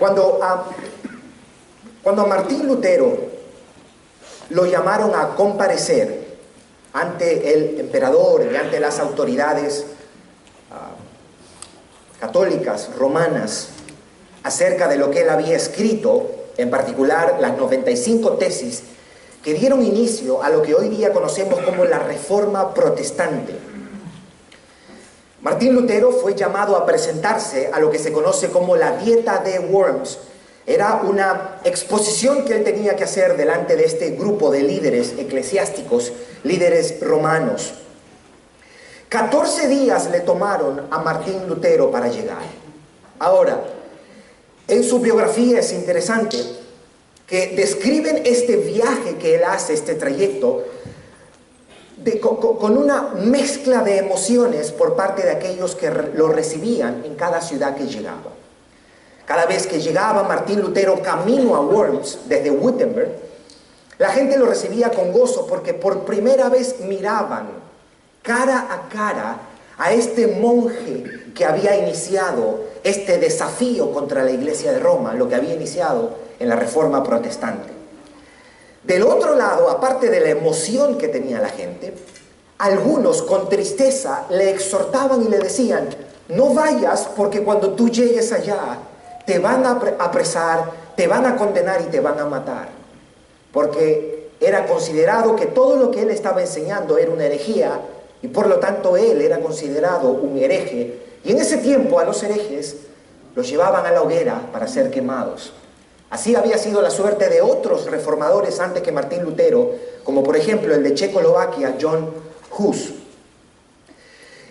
Cuando a Martín Lutero lo llamaron a comparecer ante el emperador y ante las autoridades católicas, romanas, acerca de lo que él había escrito, en particular las 95 tesis que dieron inicio a lo que hoy día conocemos como la Reforma Protestante. Martín Lutero fue llamado a presentarse a lo que se conoce como la Dieta de Worms. Era una exposición que él tenía que hacer delante de este grupo de líderes eclesiásticos, líderes romanos. 14 días le tomaron a Martín Lutero para llegar. Ahora, en su biografía es interesante que describen este viaje que él hace, este trayecto, con una mezcla de emociones por parte de aquellos que lo recibían en cada ciudad que llegaba. Cada vez que llegaba Martín Lutero camino a Worms, desde Wittenberg, la gente lo recibía con gozo porque por primera vez miraban cara a cara a este monje que había iniciado este desafío contra la Iglesia de Roma, lo que había iniciado en la Reforma Protestante. Del otro lado, aparte de la emoción que tenía la gente, algunos con tristeza le exhortaban y le decían: no vayas porque cuando tú llegues allá te van a apresar, te van a condenar y te van a matar. Porque era considerado que todo lo que él estaba enseñando era una herejía y por lo tanto él era considerado un hereje. Y en ese tiempo a los herejes los llevaban a la hoguera para ser quemados. Así había sido la suerte de otros reformadores antes que Martín Lutero, como por ejemplo el de Checoslovaquia, John Hus.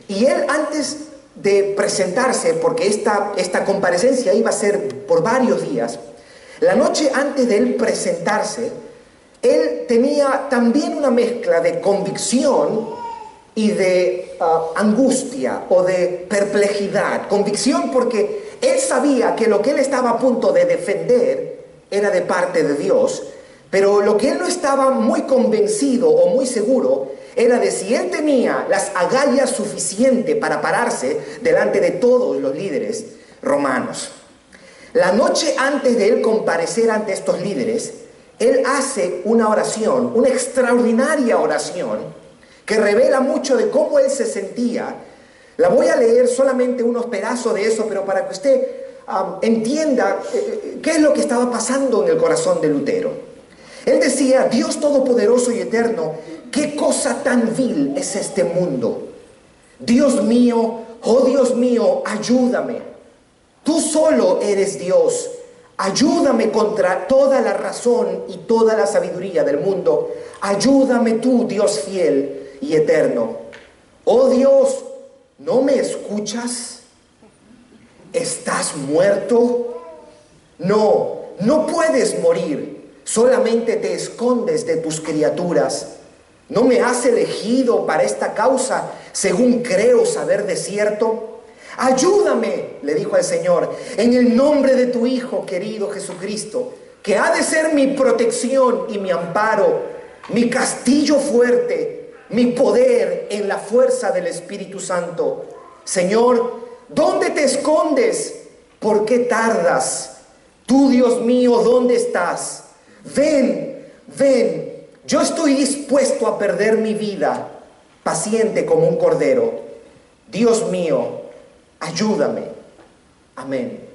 Y él, antes de presentarse, porque esta comparecencia iba a ser por varios días, la noche antes de él presentarse, él tenía también una mezcla de convicción y de angustia o de perplejidad. Convicción porque él sabía que lo que él estaba a punto de defender era de parte de Dios, pero lo que él no estaba muy convencido o muy seguro era de si él tenía las agallas suficientes para pararse delante de todos los líderes romanos. La noche antes de él comparecer ante estos líderes, él hace una oración, una extraordinaria oración, que revela mucho de cómo él se sentía. La voy a leer solamente unos pedazos de eso, pero para que usted entienda qué es lo que estaba pasando en el corazón de Lutero. Él decía: Dios Todopoderoso y Eterno, qué cosa tan vil es este mundo. Dios mío, oh Dios mío, ayúdame. Tú solo eres Dios. Ayúdame contra toda la razón y toda la sabiduría del mundo. Ayúdame tú, Dios fiel y eterno. Oh Dios, ¿no me escuchas? ¿Estás muerto? No, no puedes morir. Solamente te escondes de tus criaturas. ¿No me has elegido para esta causa, según creo saber de cierto? Ayúdame, le dijo al Señor, en el nombre de tu Hijo querido Jesucristo, que ha de ser mi protección y mi amparo, mi castillo fuerte, mi poder en la fuerza del Espíritu Santo. Señor, ¿dónde te escondes? ¿Por qué tardas? Tú, Dios mío, ¿dónde estás? Ven, ven. Yo estoy dispuesto a perder mi vida, paciente como un cordero. Dios mío, ayúdame. Amén.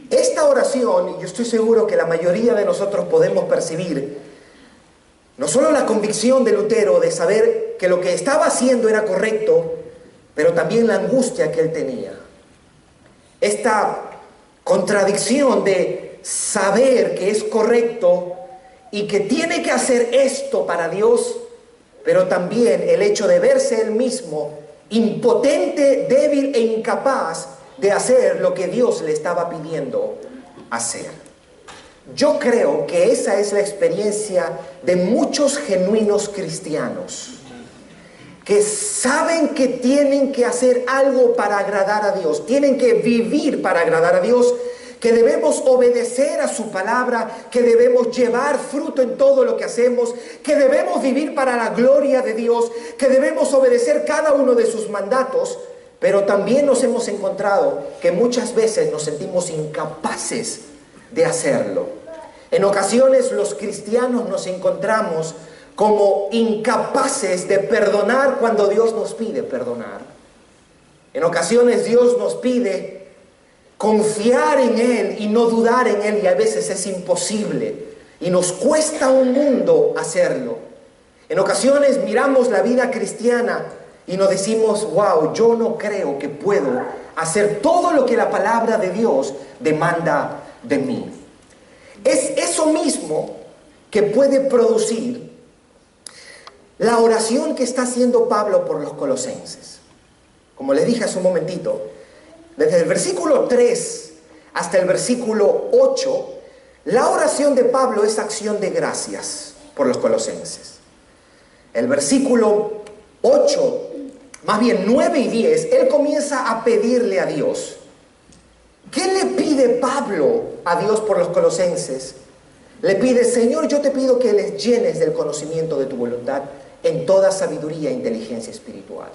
Esta oración, y yo estoy seguro que la mayoría de nosotros podemos percibir, no solo la convicción de Lutero de saber que lo que estaba haciendo era correcto, pero también la angustia que él tenía. Esta contradicción de saber que es correcto y que tiene que hacer esto para Dios, pero también el hecho de verse él mismo impotente, débil e incapaz de hacer lo que Dios le estaba pidiendo hacer. Yo creo que esa es la experiencia de muchos genuinos cristianos, que saben que tienen que hacer algo para agradar a Dios, tienen que vivir para agradar a Dios, que debemos obedecer a su palabra, que debemos llevar fruto en todo lo que hacemos, que debemos vivir para la gloria de Dios, que debemos obedecer cada uno de sus mandatos, Pero también nos hemos encontrado que muchas veces nos sentimos incapaces de hacerlo. En ocasiones los cristianos nos encontramos como incapaces de perdonar cuando Dios nos pide perdonar. En ocasiones Dios nos pide confiar en Él y no dudar en Él, y a veces es imposible y nos cuesta un mundo hacerlo. En ocasiones miramos la vida cristiana y nos decimos, wow, yo no creo que puedo hacer todo lo que la palabra de Dios demanda de mí. Es eso mismo que puede producir la oración que está haciendo Pablo por los colosenses. Como les dije hace un momentito, desde el versículo 3 hasta el versículo 8, la oración de Pablo es acción de gracias por los colosenses. El versículo 8, más bien 9 y 10, él comienza a pedirle a Dios. ¿Qué le pide Pablo a Dios por los colosenses? Le pide, Señor, yo te pido que les llenes del conocimiento de tu voluntad en toda sabiduría e inteligencia espiritual.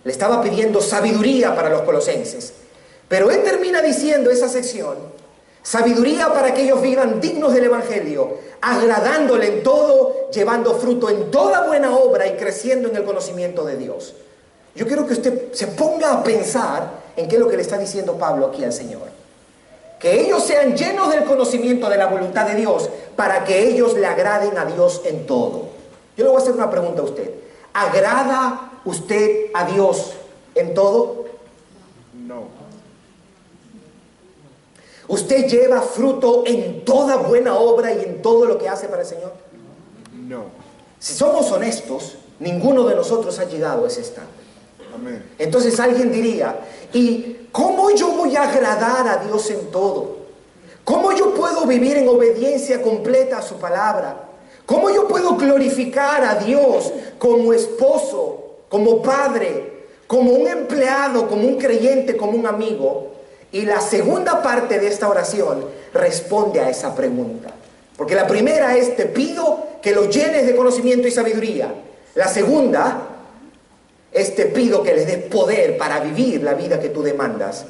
Le estaba pidiendo sabiduría para los colosenses. Pero él termina diciendo esa sección, sabiduría para que ellos vivan dignos del Evangelio, agradándole en todo, llevando fruto en toda buena obra y creciendo en el conocimiento de Dios. Yo quiero que usted se ponga a pensar en qué es lo que le está diciendo Pablo aquí al Señor. Que ellos sean llenos del conocimiento de la voluntad de Dios para que ellos le agraden a Dios en todo. Yo le voy a hacer una pregunta a usted. ¿Agrada usted a Dios en todo? No. ¿Usted lleva fruto en toda buena obra y en todo lo que hace para el Señor? No. Si somos honestos, ninguno de nosotros ha llegado a ese estándar. Amén. Entonces alguien diría, ¿y cómo yo voy a agradar a Dios en todo? ¿Cómo yo puedo vivir en obediencia completa a su palabra? ¿Cómo yo puedo glorificar a Dios como esposo, como padre, como un empleado, como un creyente, como un amigo? Y la segunda parte de esta oración responde a esa pregunta. Porque la primera es, te pido que los llenes de conocimiento y sabiduría. La segunda es, te pido que les des poder para vivir la vida que tú demandas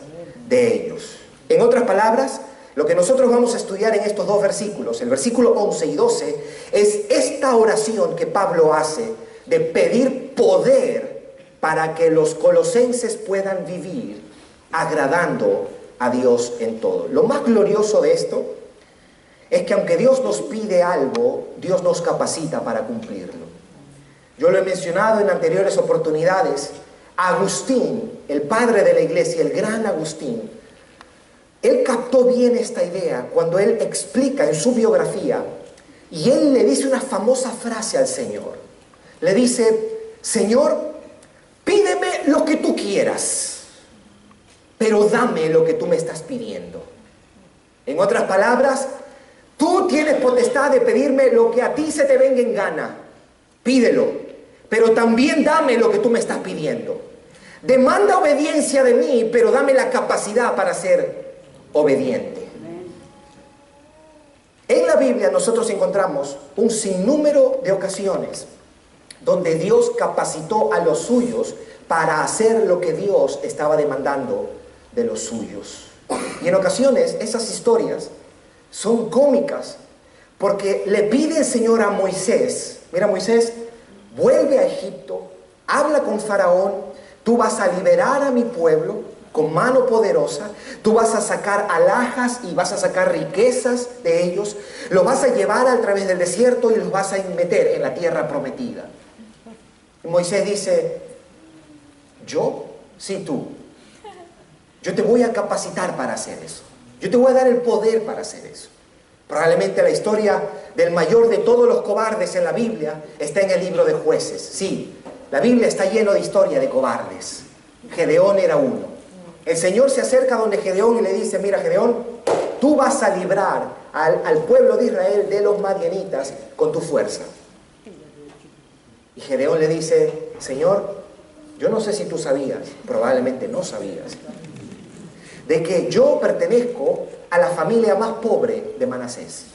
de ellos. En otras palabras, lo que nosotros vamos a estudiar en estos dos versículos, el versículo 11 y 12, es esta oración que Pablo hace de pedir poder para que los colosenses puedan vivir agradando a Dios en todo. Lo más glorioso de esto es que aunque Dios nos pide algo, Dios nos capacita para cumplirlo. Yo lo he mencionado en anteriores oportunidades. Agustín, el padre de la iglesia, el gran Agustín, él captó bien esta idea cuando él explica en su biografía, y él le dice una famosa frase al Señor. Le dice, Señor, pídeme lo que tú quieras, pero dame lo que tú me estás pidiendo. En otras palabras, tú tienes potestad de pedirme lo que a ti se te venga en gana. Pídelo, pero también dame lo que tú me estás pidiendo. Demanda obediencia de mí, pero dame la capacidad para ser obediente. En la Biblia nosotros encontramos un sinnúmero de ocasiones donde Dios capacitó a los suyos para hacer lo que Dios estaba demandando de los suyos. Y en ocasiones esas historias son cómicas, porque le pide el Señor a Moisés, mira Moisés, vuelve a Egipto, habla con Faraón, tú vas a liberar a mi pueblo con mano poderosa, tú vas a sacar alhajas y vas a sacar riquezas de ellos, los vas a llevar a través del desierto y los vas a meter en la tierra prometida. Y Moisés dice, ¿yo? Sí, tú. Yo te voy a capacitar para hacer eso. Yo te voy a dar el poder para hacer eso. Probablemente la historia del mayor de todos los cobardes en la Biblia está en el libro de Jueces. Sí, la Biblia está llena de historia de cobardes. Gedeón era uno. El Señor se acerca a donde Gedeón y le dice, mira Gedeón, tú vas a librar al pueblo de Israel de los madianitas con tu fuerza. Y Gedeón le dice, Señor, yo no sé si tú sabías, probablemente no sabías, de que yo pertenezco a la familia más pobre de Manasés.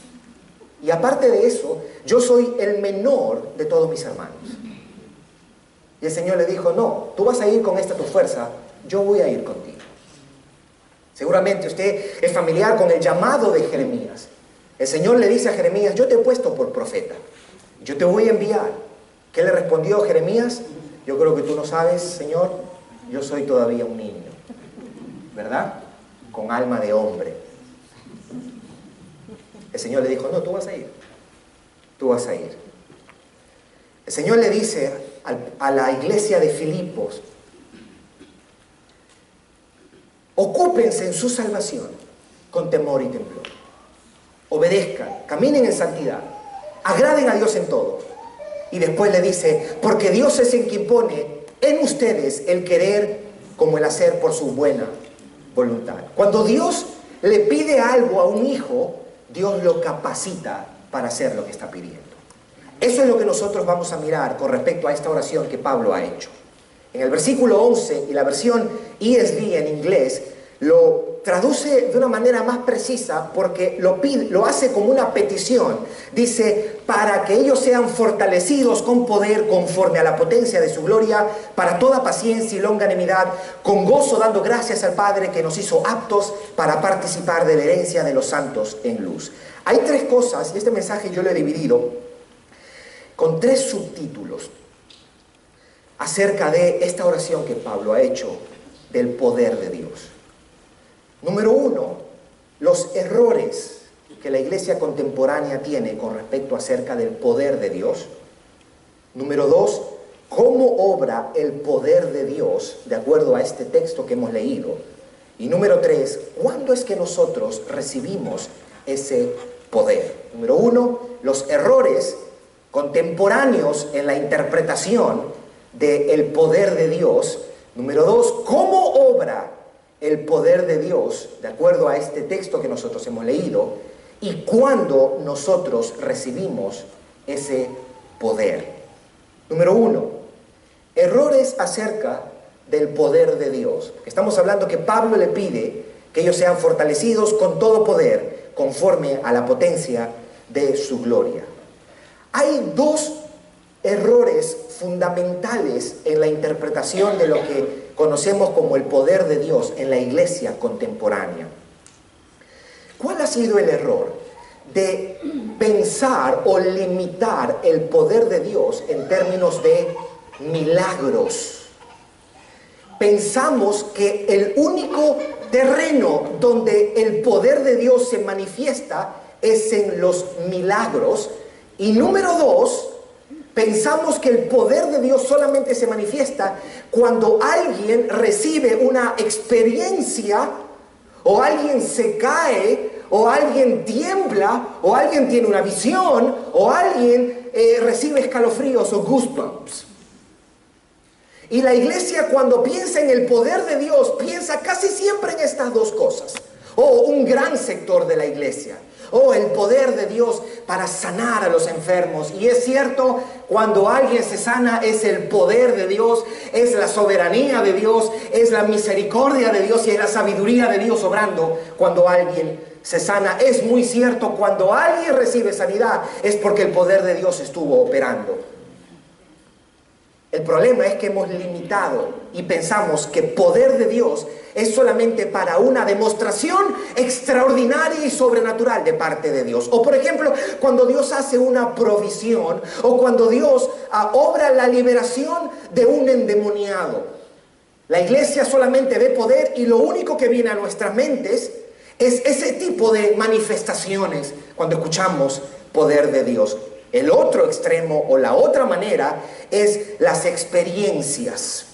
Y aparte de eso, yo soy el menor de todos mis hermanos. Y el Señor le dijo, no, tú vas a ir con esta tu fuerza, yo voy a ir contigo. Seguramente usted es familiar con el llamado de Jeremías. El Señor le dice a Jeremías, yo te he puesto por profeta, yo te voy a enviar. ¿Qué le respondió Jeremías? Yo creo que tú no sabes, Señor, yo soy todavía un niño, ¿verdad? Con alma de hombre. El Señor le dijo, no, tú vas a ir, tú vas a ir. El Señor le dice a la iglesia de Filipos, ocúpense en su salvación con temor y temblor. Obedezcan, caminen en santidad, agraden a Dios en todo. Y después le dice, porque Dios es el que impone en ustedes el querer como el hacer por su buena voluntad. Cuando Dios le pide algo a un hijo, Dios lo capacita para hacer lo que está pidiendo. Eso es lo que nosotros vamos a mirar con respecto a esta oración que Pablo ha hecho. En el versículo 11, y la versión ESV en inglés, lo traduce de una manera más precisa porque lo hace como una petición. Dice, para que ellos sean fortalecidos con poder conforme a la potencia de su gloria, para toda paciencia y longanimidad, con gozo dando gracias al Padre que nos hizo aptos para participar de la herencia de los santos en luz. Hay tres cosas, y este mensaje yo lo he dividido con tres subtítulos acerca de esta oración que Pablo ha hecho del poder de Dios. Número uno, los errores que la iglesia contemporánea tiene con respecto acerca del poder de Dios. Número dos, cómo obra el poder de Dios de acuerdo a este texto que hemos leído. Y número tres, ¿cuándo es que nosotros recibimos ese poder? Número uno, los errores contemporáneos en la interpretación del poder de Dios. Número dos, ¿cómo obra el poder de Dios de acuerdo a este texto que nosotros hemos leído? Y cuándo nosotros recibimos ese poder. Número uno, errores acerca del poder de Dios. Estamos hablando que Pablo le pide que ellos sean fortalecidos con todo poder conforme a la potencia de su gloria. Hay dos errores fundamentales en la interpretación de lo que conocemos como el poder de Dios en la iglesia contemporánea. ¿Cuál ha sido el error? De pensar o limitar el poder de Dios en términos de milagros. Pensamos que el único terreno donde el poder de Dios se manifiesta es en los milagros. Y número dos, pensamos que el poder de Dios solamente se manifiesta cuando alguien recibe una experiencia, o alguien se cae, o alguien tiembla, o alguien tiene una visión, o alguien recibe escalofríos o goosebumps. Y la iglesia, cuando piensa en el poder de Dios, piensa casi siempre en estas dos cosas. O un gran sector de la iglesia. O el poder de Dios para sanar a los enfermos. Y es cierto, cuando alguien se sana es el poder de Dios, es la soberanía de Dios, es la misericordia de Dios y es la sabiduría de Dios obrando cuando alguien se sana. Es muy cierto, cuando alguien recibe sanidad es porque el poder de Dios estuvo operando. El problema es que hemos limitado y pensamos que poder de Dios es solamente para una demostración extraordinaria y sobrenatural de parte de Dios. O por ejemplo, cuando Dios hace una provisión, o cuando Dios obra la liberación de un endemoniado. La iglesia solamente ve poder y lo único que viene a nuestras mentes es ese tipo de manifestaciones cuando escuchamos poder de Dios. El otro extremo o la otra manera es las experiencias.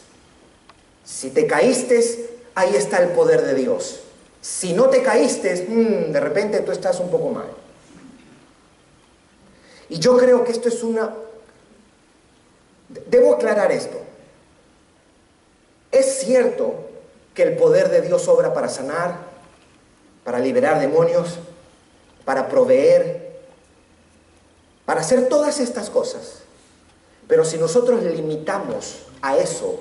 Si te caíste, ahí está el poder de Dios. Si no te caíste, de repente tú estás un poco mal. Y yo creo que esto es una... Debo aclarar esto. Es cierto que el poder de Dios obra para sanar, para liberar demonios, para proveer, para hacer todas estas cosas. Pero si nosotros limitamos a eso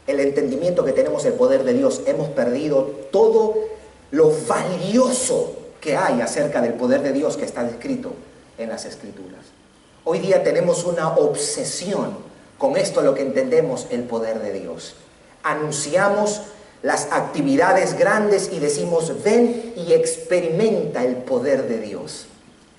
el entendimiento que tenemos del poder de Dios, hemos perdido todo lo valioso que hay acerca del poder de Dios que está descrito en las Escrituras. Hoy día tenemos una obsesión con esto, lo que entendemos el poder de Dios. Anunciamos las actividades grandes y decimos, ven y experimenta el poder de Dios.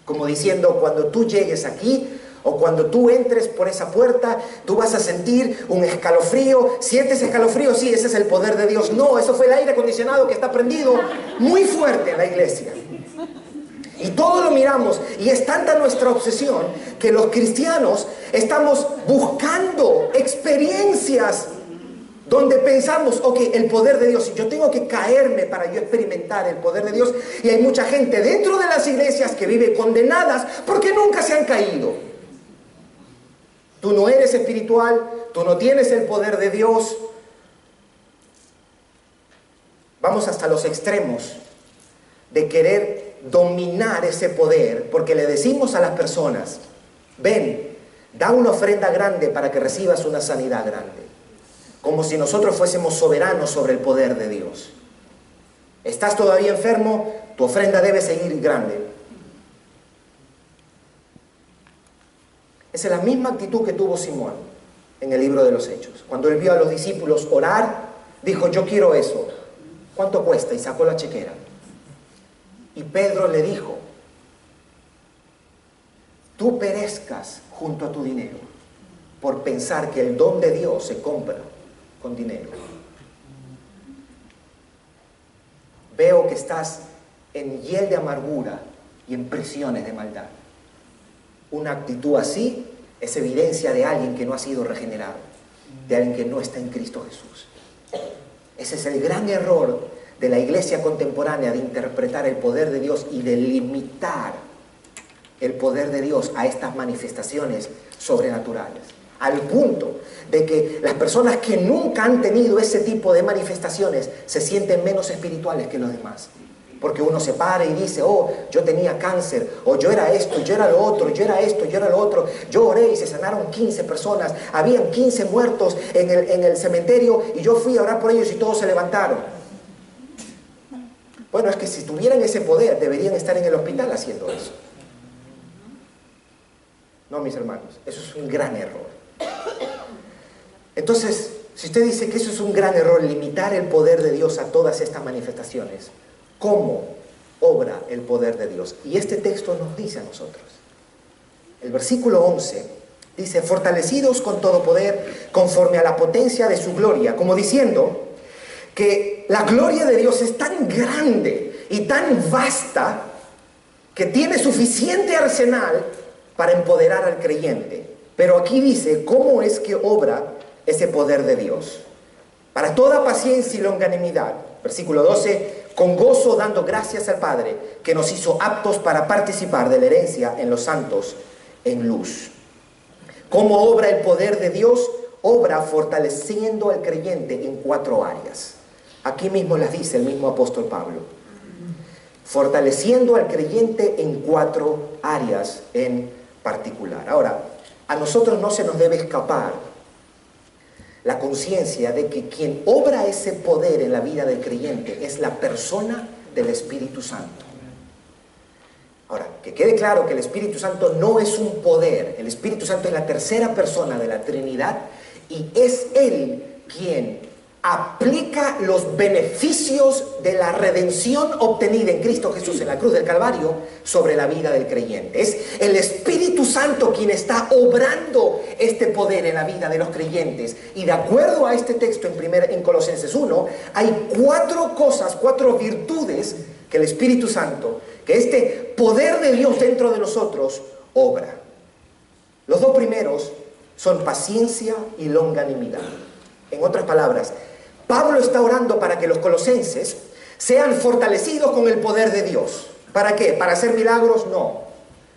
Como diciendo, cuando tú llegues aquí o cuando tú entres por esa puerta, tú vas a sentir un escalofrío. ¿Sientes escalofrío? Sí, ese es el poder de Dios. No, eso fue el aire acondicionado que está prendido muy fuerte en la iglesia. Y todo lo miramos, y es tanta nuestra obsesión que los cristianos estamos buscando experiencias donde pensamos, ok, el poder de Dios, yo tengo que caerme para yo experimentar el poder de Dios. Y hay mucha gente dentro de las iglesias que vive condenadas porque nunca se han caído. Tú no eres espiritual, tú no tienes el poder de Dios. Vamos hasta los extremos de querer dominar ese poder, porque le decimos a las personas, ven, da una ofrenda grande para que recibas una sanidad grande. Como si nosotros fuésemos soberanos sobre el poder de Dios. ¿Estás todavía enfermo? Tu ofrenda debe seguir grande. Esa es la misma actitud que tuvo Simón en el libro de los Hechos. Cuando él vio a los discípulos orar, dijo, yo quiero eso. ¿Cuánto cuesta? Y sacó la chequera. Y Pedro le dijo, tú perezcas junto a tu dinero por pensar que el don de Dios se compra con dinero. Veo que estás en hiel de amargura y en prisiones de maldad. Una actitud así es evidencia de alguien que no ha sido regenerado, de alguien que no está en Cristo Jesús. Ese es el gran error de la iglesia contemporánea, de interpretar el poder de Dios y de limitar el poder de Dios a estas manifestaciones sobrenaturales. Al punto de que las personas que nunca han tenido ese tipo de manifestaciones se sienten menos espirituales que los demás. Porque uno se para y dice, oh, yo tenía cáncer, o yo era esto, yo era lo otro, yo era esto, yo era lo otro. Yo oré y se sanaron 15 personas, habían 15 muertos en el cementerio y yo fui a orar por ellos y todos se levantaron. Bueno, es que si tuvieran ese poder, deberían estar en el hospital haciendo eso. No, mis hermanos, eso es un gran error. Entonces, si usted dice que eso es un gran error, limitar el poder de Dios a todas estas manifestaciones, ¿cómo obra el poder de Dios? Y este texto nos dice a nosotros. El versículo 11 dice, fortalecidos con todo poder, conforme a la potencia de su gloria, como diciendo que la gloria de Dios es tan grande y tan vasta que tiene suficiente arsenal para empoderar al creyente. Pero aquí dice cómo es que obra ese poder de Dios. Para toda paciencia y longanimidad, versículo 12, con gozo dando gracias al Padre, que nos hizo aptos para participar de la herencia en los santos en luz. ¿Cómo obra el poder de Dios? Obra fortaleciendo al creyente en 4 áreas. Aquí mismo las dice el mismo apóstol Pablo. Fortaleciendo al creyente en 4 áreas en particular. Ahora, a nosotros no se nos debe escapar la conciencia de que quien obra ese poder en la vida del creyente es la persona del Espíritu Santo. Ahora, que quede claro que el Espíritu Santo no es un poder. El Espíritu Santo es la tercera persona de la Trinidad y es Él quien aplica los beneficios de la redención obtenida en Cristo Jesús en la cruz del Calvario sobre la vida del creyente. Es el Espíritu Santo quien está obrando este poder en la vida de los creyentes. Y de acuerdo a este texto en Colosenses 1, hay 4 cosas, 4 virtudes que el Espíritu Santo, que este poder de Dios dentro de nosotros obra. Los 2 primeros son paciencia y longanimidad. En otras palabras, Pablo está orando para que los colosenses sean fortalecidos con el poder de Dios. ¿Para qué? ¿Para hacer milagros? No.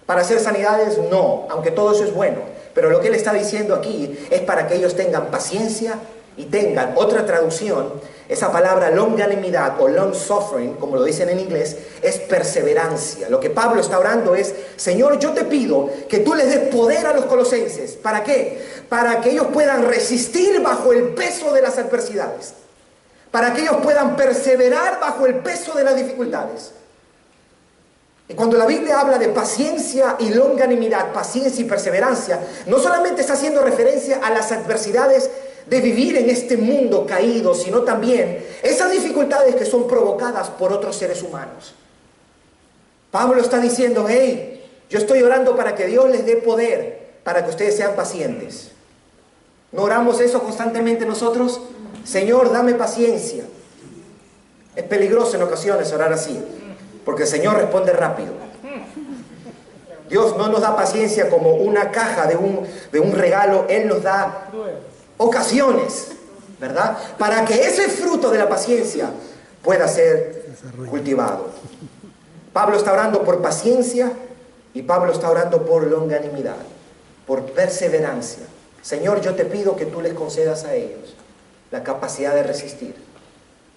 ¿Para hacer sanidades? No. Aunque todo eso es bueno. Pero lo que él está diciendo aquí es para que ellos tengan paciencia y tengan, otra traducción, esa palabra longanimidad o long suffering, como lo dicen en inglés, es perseverancia. Lo que Pablo está orando es, Señor, yo te pido que tú les des poder a los colosenses. ¿Para qué? Para que ellos puedan resistir bajo el peso de las adversidades. Para que ellos puedan perseverar bajo el peso de las dificultades. Y cuando la Biblia habla de paciencia y longanimidad, paciencia y perseverancia, no solamente está haciendo referencia a las adversidades de vivir en este mundo caído, sino también esas dificultades que son provocadas por otros seres humanos. Pablo está diciendo, hey, yo estoy orando para que Dios les dé poder, para que ustedes sean pacientes. ¿No oramos eso constantemente nosotros? Señor, dame paciencia. Es peligroso en ocasiones orar así, porque el Señor responde rápido. Dios no nos da paciencia como una caja de un regalo. Él nos da ocasiones, ¿verdad? Para que ese fruto de la paciencia pueda ser cultivado. Pablo está orando por paciencia y Pablo está orando por longanimidad, por perseverancia. Señor, yo te pido que tú les concedas a ellos la capacidad de resistir,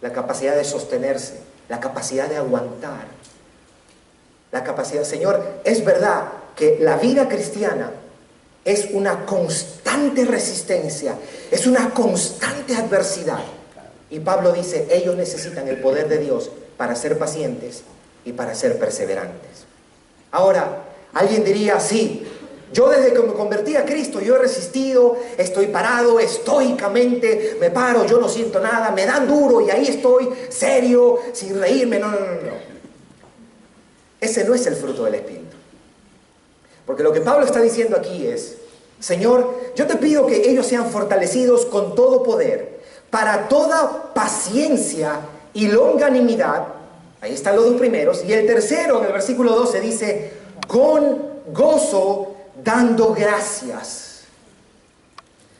la capacidad de sostenerse, la capacidad de aguantar, la capacidad. Señor, es verdad que la vida cristiana es una constante resistencia, es una constante adversidad. Y Pablo dice, ellos necesitan el poder de Dios para ser pacientes y para ser perseverantes. Ahora, alguien diría, sí, yo desde que me convertí a Cristo, yo he resistido, estoy parado estoicamente, me paro, yo no siento nada, me dan duro y ahí estoy, serio, sin reírme. No. Ese no es el fruto del Espíritu. Porque lo que Pablo está diciendo aquí es, Señor, yo te pido que ellos sean fortalecidos con todo poder, para toda paciencia y longanimidad. Ahí están los dos primeros. Y el tercero, en el versículo 12, dice, con gozo dando gracias.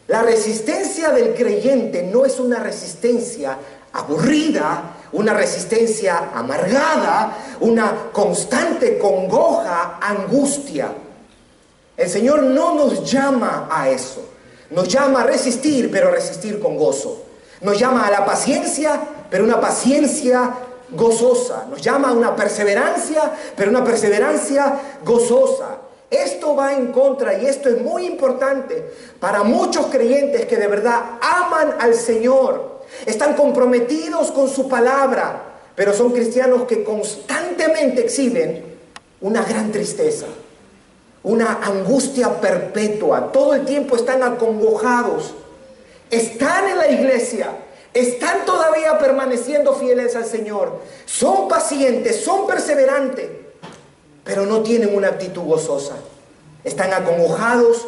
La resistencia del creyente no es una resistencia aburrida, una resistencia amargada, una constante congoja, angustia. El Señor no nos llama a eso. Nos llama a resistir, pero a resistir con gozo. Nos llama a la paciencia, pero una paciencia gozosa. Nos llama a una perseverancia, pero una perseverancia gozosa. Esto va en contra, y esto es muy importante para muchos creyentes que de verdad aman al Señor, están comprometidos con su palabra, pero son cristianos que constantemente exhiben una gran tristeza, una angustia perpetua. Todo el tiempo están acongojados, están en la iglesia, están todavía permaneciendo fieles al Señor, son pacientes, son perseverantes, pero no tienen una actitud gozosa. Están acongojados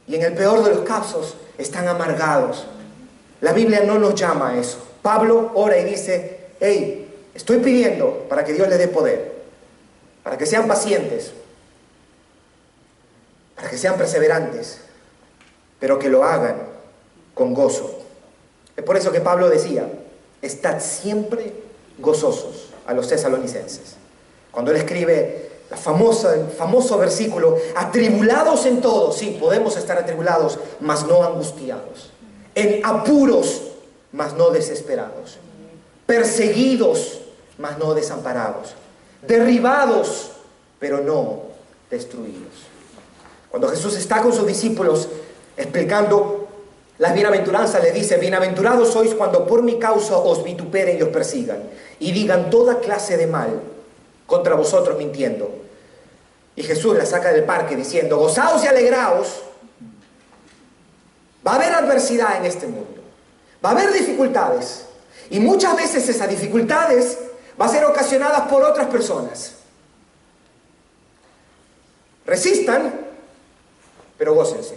y en el peor de los casos están amargados. La Biblia no nos llama a eso. Pablo ora y dice, hey, estoy pidiendo para que Dios les dé poder, para que sean pacientes, para que sean perseverantes, pero que lo hagan con gozo. Es por eso que Pablo decía, estad siempre gozosos a los tesalonicenses. Cuando él escribe el famoso versículo, atribulados en todo, sí, podemos estar atribulados, mas no angustiados, en apuros, mas no desesperados, perseguidos, mas no desamparados, derribados, pero no destruidos. Cuando Jesús está con sus discípulos explicando las bienaventuranzas, le dice, bienaventurados sois cuando por mi causa os vituperen y os persigan, y digan toda clase de mal contra vosotros mintiendo. Y Jesús la saca del parque diciendo, gozaos y alegraos. Va a haber adversidad en este mundo, va a haber dificultades, y muchas veces esas dificultades van a ser ocasionadas por otras personas. Resistan, pero gócense.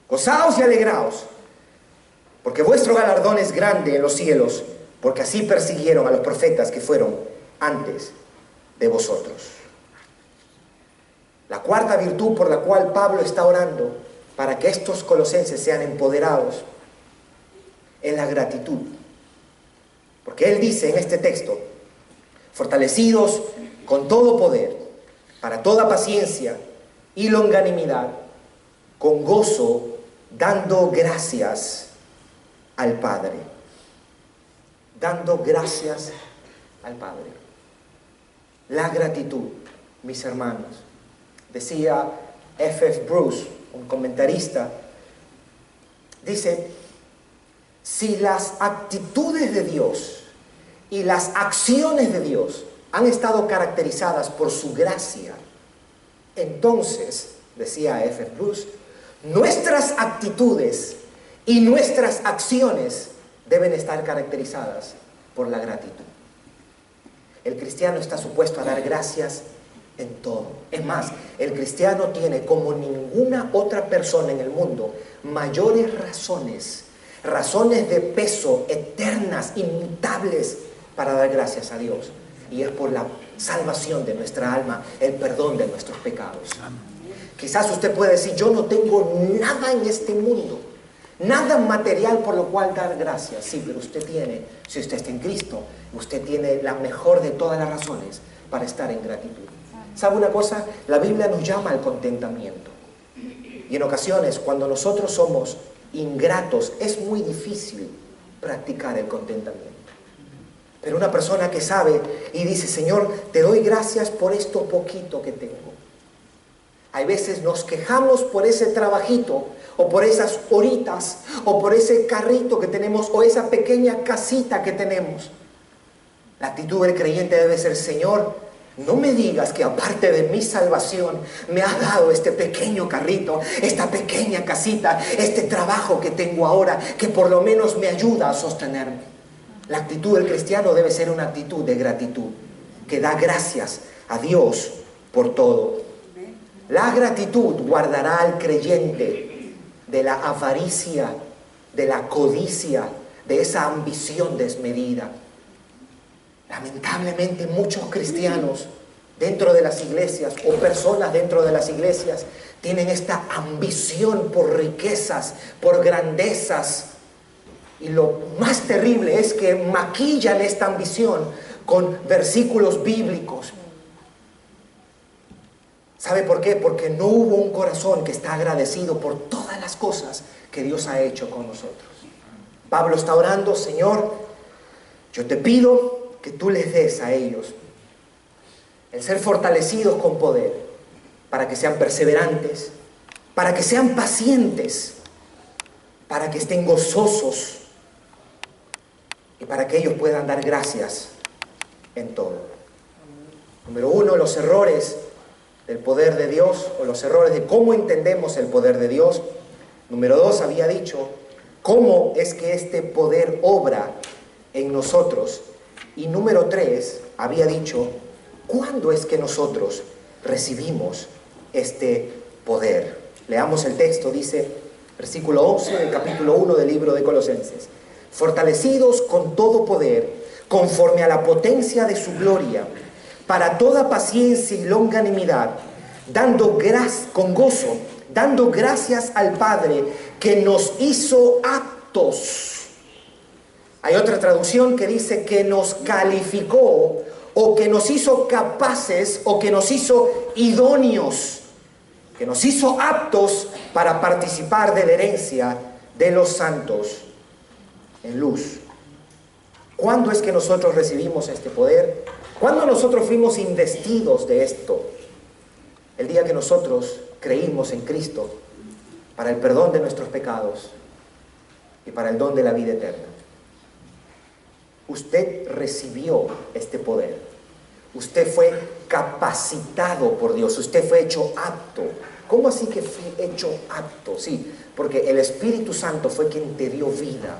Gozaos y alegraos, porque vuestro galardón es grande en los cielos, porque así persiguieron a los profetas que fueron antes de vosotros. La cuarta virtud por la cual Pablo está orando para que estos colosenses sean empoderados es la gratitud. Porque él dice en este texto, fortalecidos con todo poder, para toda paciencia y longanimidad, con gozo, dando gracias al Padre. Dando gracias al Padre. La gratitud, mis hermanos. Decía F.F. Bruce, un comentarista, dice, si las actitudes de Dios y las acciones de Dios han estado caracterizadas por su gracia, entonces, decía F.F. Bruce, nuestras actitudes Y nuestras acciones deben estar caracterizadas por la gratitud. El cristiano está supuesto a dar gracias en todo. Es más, el cristiano tiene, como ninguna otra persona en el mundo, mayores razones de peso, eternas, inmutables, para dar gracias a Dios. Y es por la salvación de nuestra alma, el perdón de nuestros pecados. Quizás usted puede decir, yo no tengo nada en este mundo, nada material por lo cual dar gracias. Sí, pero usted tiene, si usted está en Cristo, usted tiene la mejor de todas las razones para estar en gratitud. ¿Sabe una cosa? La Biblia nos llama al contentamiento. Y en ocasiones, cuando nosotros somos ingratos, es muy difícil practicar el contentamiento. Pero una persona que sabe y dice, Señor, te doy gracias por esto poquito que tengo. Hay veces nos quejamos por ese trabajito, o por esas horitas, o por ese carrito que tenemos, o esa pequeña casita que tenemos. La actitud del creyente debe ser, Señor, no me digas que aparte de mi salvación me has dado este pequeño carrito, esta pequeña casita, este trabajo que tengo ahora, que por lo menos me ayuda a sostenerme. La actitud del cristiano debe ser una actitud de gratitud, que da gracias a Dios por todo. La gratitud guardará al creyente de la avaricia, de la codicia, de esa ambición desmedida. Lamentablemente muchos cristianos dentro de las iglesias o personas dentro de las iglesias tienen esta ambición por riquezas, por grandezas. Y lo más terrible es que maquillan esta ambición con versículos bíblicos. ¿Sabe por qué? Porque no hubo un corazón que está agradecido por todas las cosas que Dios ha hecho con nosotros. Pablo está orando, Señor, yo te pido que tú les des a ellos el ser fortalecidos con poder, para que sean perseverantes, para que sean pacientes, para que estén gozosos y para que ellos puedan dar gracias en todo. Número uno, los errores del poder de Dios, o los errores de cómo entendemos el poder de Dios. Número dos, había dicho cómo es que este poder obra en nosotros. Y número tres, había dicho cuándo es que nosotros recibimos este poder. Leamos el texto, dice, versículo 11 del capítulo 1 del libro de Colosenses. Fortalecidos con todo poder, conforme a la potencia de su gloria, para toda paciencia y longanimidad, dando con gozo, dando gracias al Padre que nos hizo aptos. Hay otra traducción que dice que nos calificó, o que nos hizo capaces, o que nos hizo idóneos, que nos hizo aptos para participar de la herencia de los santos en luz. ¿Cuándo es que nosotros recibimos este poder? ¿Cuándo nosotros fuimos investidos de esto? El día que nosotros creímos en Cristo para el perdón de nuestros pecados y para el don de la vida eterna. Usted recibió este poder. Usted fue capacitado por Dios. Usted fue hecho apto. ¿Cómo así que fue hecho apto? Sí, porque el Espíritu Santo fue quien te dio vida.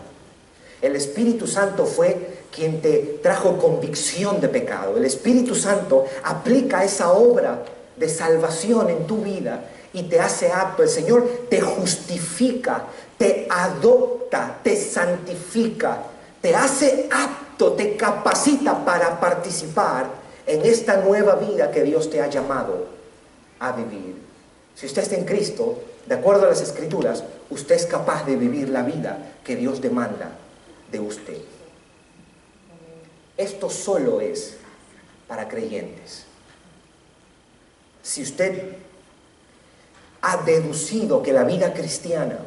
El Espíritu Santo fue quien te trajo convicción de pecado. El Espíritu Santo aplica esa obra de salvación en tu vida y te hace apto. El Señor te justifica, te adopta, te santifica, te hace apto, te capacita para participar en esta nueva vida que Dios te ha llamado a vivir. Si usted está en Cristo, de acuerdo a las Escrituras, usted es capaz de vivir la vida que Dios demanda de usted. Esto solo es para creyentes. Si usted ha deducido que la vida cristiana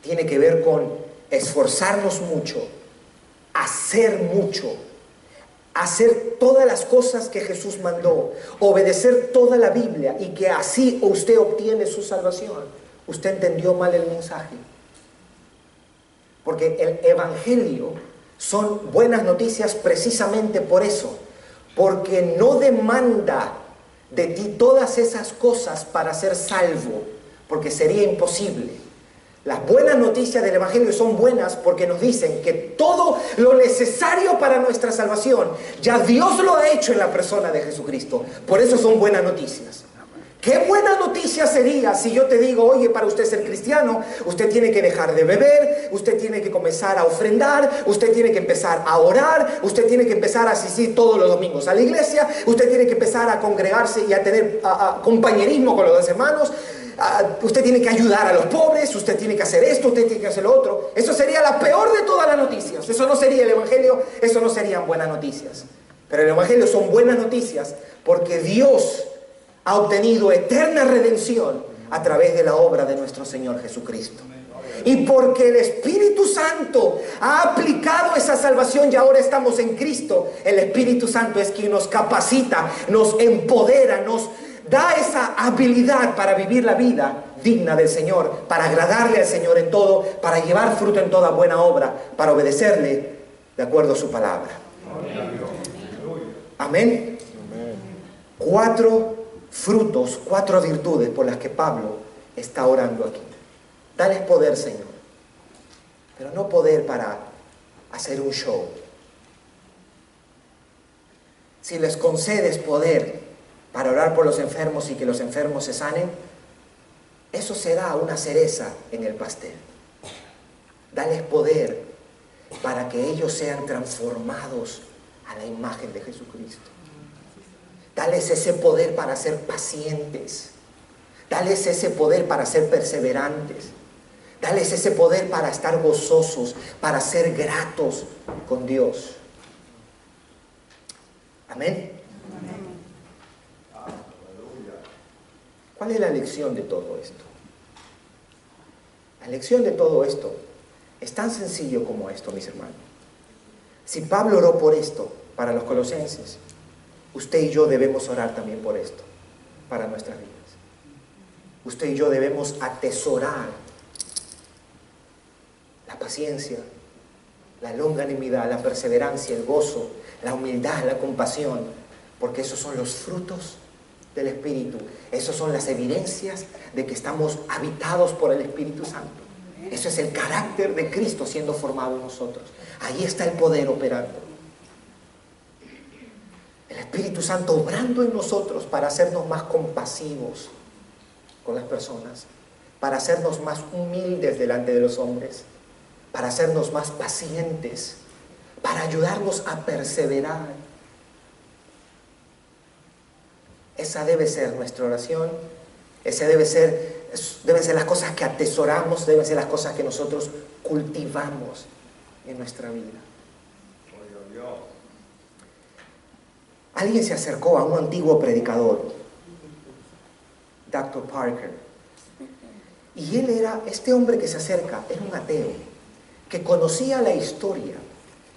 tiene que ver con esforzarnos mucho, hacer todas las cosas que Jesús mandó, obedecer toda la Biblia, y que así usted obtiene su salvación, usted entendió mal el mensaje. Porque el Evangelio son buenas noticias precisamente por eso, porque no demanda de ti todas esas cosas para ser salvo, porque sería imposible. Las buenas noticias del Evangelio son buenas porque nos dicen que todo lo necesario para nuestra salvación ya Dios lo ha hecho en la persona de Jesucristo. Por eso son buenas noticias. Qué buena noticia sería si yo te digo, oye, para usted ser cristiano, usted tiene que dejar de beber, usted tiene que comenzar a ofrendar, usted tiene que empezar a orar, usted tiene que empezar a asistir todos los domingos a la iglesia, usted tiene que empezar a congregarse y a tener compañerismo con los demás hermanos. Usted tiene que ayudar a los pobres, usted tiene que hacer esto, usted tiene que hacer lo otro. Eso sería la peor de todas las noticias. Eso no sería el Evangelio, eso no serían buenas noticias. Pero el Evangelio son buenas noticias porque Dios ha obtenido eterna redención a través de la obra de nuestro Señor Jesucristo. Y porque el Espíritu Santo ha aplicado esa salvación y ahora estamos en Cristo, el Espíritu Santo es quien nos capacita, nos empodera, nos da esa habilidad para vivir la vida digna del Señor, para agradarle al Señor en todo, para llevar fruto en toda buena obra, para obedecerle de acuerdo a su palabra. Amén. 4 frutos, 4 virtudes por las que Pablo está orando aquí. Dales poder, Señor, pero no poder para hacer un show. Si les concedes poder para orar por los enfermos y que los enfermos se sanen, eso será una cereza en el pastel. Dales poder para que ellos sean transformados a la imagen de Jesucristo. Dales ese poder para ser pacientes. Dales ese poder para ser perseverantes. Dales ese poder para estar gozosos, para ser gratos con Dios. Amén. ¿Cuál es la lección de todo esto? La lección de todo esto es tan sencillo como esto, mis hermanos. Si Pablo oró por esto para los colosenses, usted y yo debemos orar también por esto para nuestras vidas. Usted y yo debemos atesorar la paciencia, la longanimidad, la perseverancia, el gozo, la humildad, la compasión, porque esos son los frutos del Espíritu. Esas son las evidencias de que estamos habitados por el Espíritu Santo. Eso es el carácter de Cristo siendo formado en nosotros. Ahí está el poder operando. El Espíritu Santo obrando en nosotros para hacernos más compasivos con las personas, para hacernos más humildes delante de los hombres, para hacernos más pacientes, para ayudarnos a perseverar. Esa debe ser nuestra oración. Esa deben ser las cosas que atesoramos, deben ser las cosas que nosotros cultivamos en nuestra vida. Alguien se acercó a un antiguo predicador, Dr. Parker, y este hombre que se acerca era un ateo que conocía la historia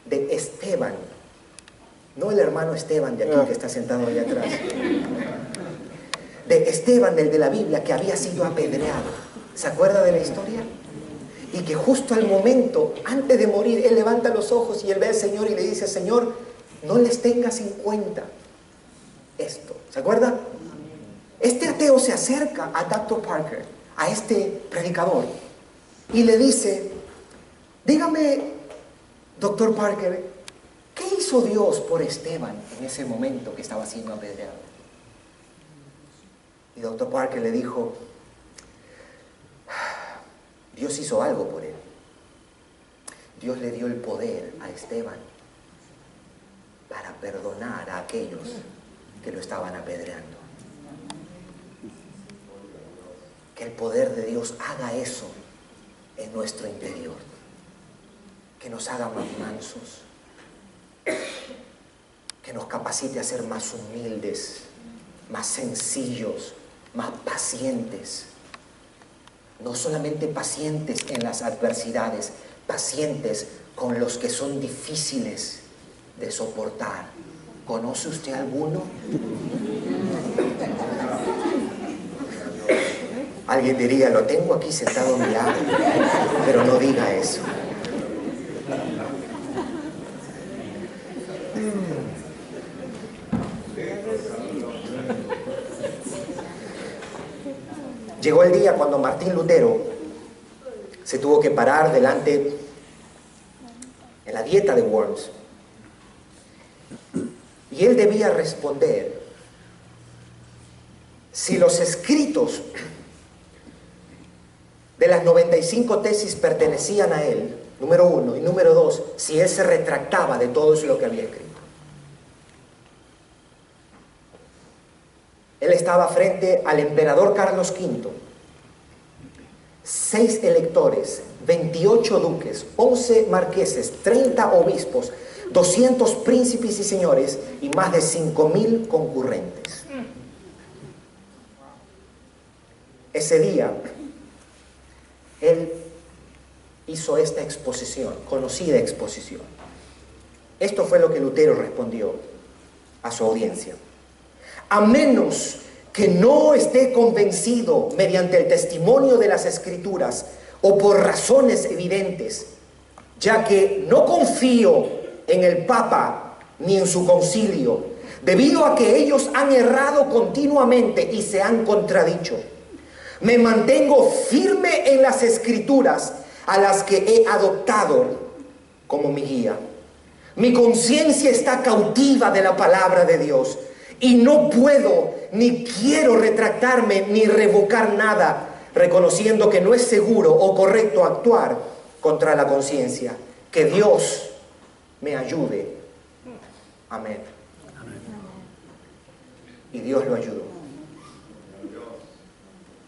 de Esteban, no el hermano Esteban de aquí que está sentado allá atrás, de Esteban, el de la Biblia, que había sido apedreado. ¿Se acuerda de la historia? Y que justo al momento, antes de morir, él levanta los ojos y él ve al Señor y le dice: Señor, no les tengas en cuenta esto. ¿Se acuerda? Este ateo se acerca a Dr. Parker, a este predicador, y le dice: dígame, Dr. Parker, ¿qué hizo Dios por Esteban en ese momento que estaba siendo apedreado? Y Dr. Parker le dijo: Dios hizo algo por él. Dios le dio el poder a Esteban para perdonar a aquellos que lo estaban apedreando. Que el poder de Dios haga eso en nuestro interior. Que nos haga más mansos. Que nos capacite a ser más humildes, más sencillos, más pacientes. No solamente pacientes en las adversidades, pacientes con los que son difíciles de soportar. ¿Conoce usted alguno? Alguien diría: lo tengo aquí sentado a mi lado, pero no diga eso. Llegó el día cuando Martín Lutero se tuvo que parar delante en la dieta de Worms. Y él debía responder si los escritos de las 95 tesis pertenecían a él, número uno, y número dos, si él se retractaba de todo eso lo que había escrito. Él estaba frente al emperador Carlos V, 6 electores, 28 duques, 11 marqueses, 30 obispos, 200 príncipes y señores y más de 5.000 concurrentes. Ese día, él hizo esta exposición, conocida exposición. Esto fue lo que Lutero respondió a su audiencia. A menos que no esté convencido mediante el testimonio de las Escrituras o por razones evidentes, ya que no confío en el Papa ni en su concilio, debido a que ellos han errado continuamente y se han contradicho, me mantengo firme en las Escrituras a las que he adoptado como mi guía. Mi conciencia está cautiva de la palabra de Dios y no puedo ni quiero retractarme ni revocar nada, reconociendo que no es seguro o correcto actuar contra la conciencia. Que Dios me ayude. Amén. Y Dios lo ayudó.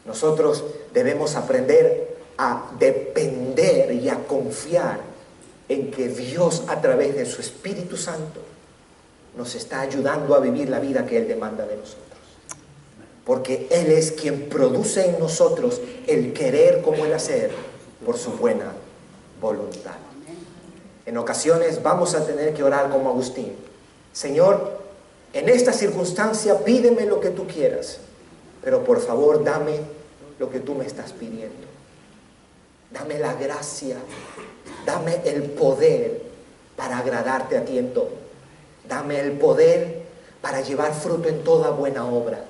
Nosotros debemos aprender a depender y a confiar en que Dios, a través de su Espíritu Santo, nos está ayudando a vivir la vida que Él demanda de nosotros. Porque Él es quien produce en nosotros el querer como el hacer por su buena voluntad. En ocasiones vamos a tener que orar como Agustín. Señor, en esta circunstancia pídeme lo que tú quieras, pero por favor dame lo que tú me estás pidiendo. Dame la gracia, dame el poder para agradarte a ti en todo. Dame el poder para llevar fruto en toda buena obra.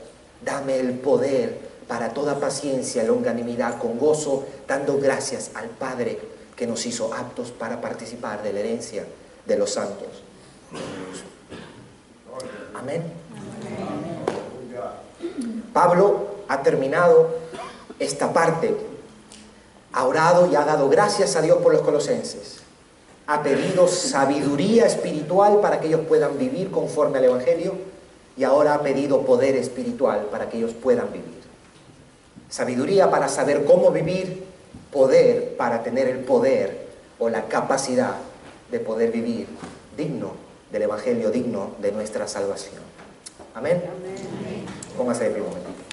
Dame el poder para toda paciencia y longanimidad con gozo, dando gracias al Padre que nos hizo aptos para participar de la herencia de los santos. Amén. Pablo ha terminado esta parte, ha orado y ha dado gracias a Dios por los colosenses. Ha pedido sabiduría espiritual para que ellos puedan vivir conforme al Evangelio y ahora ha pedido poder espiritual para que ellos puedan vivir. Sabiduría para saber cómo vivir, poder para tener el poder o la capacidad de poder vivir digno del Evangelio, digno de nuestra salvación. Amén. Póngase de pie un momentito.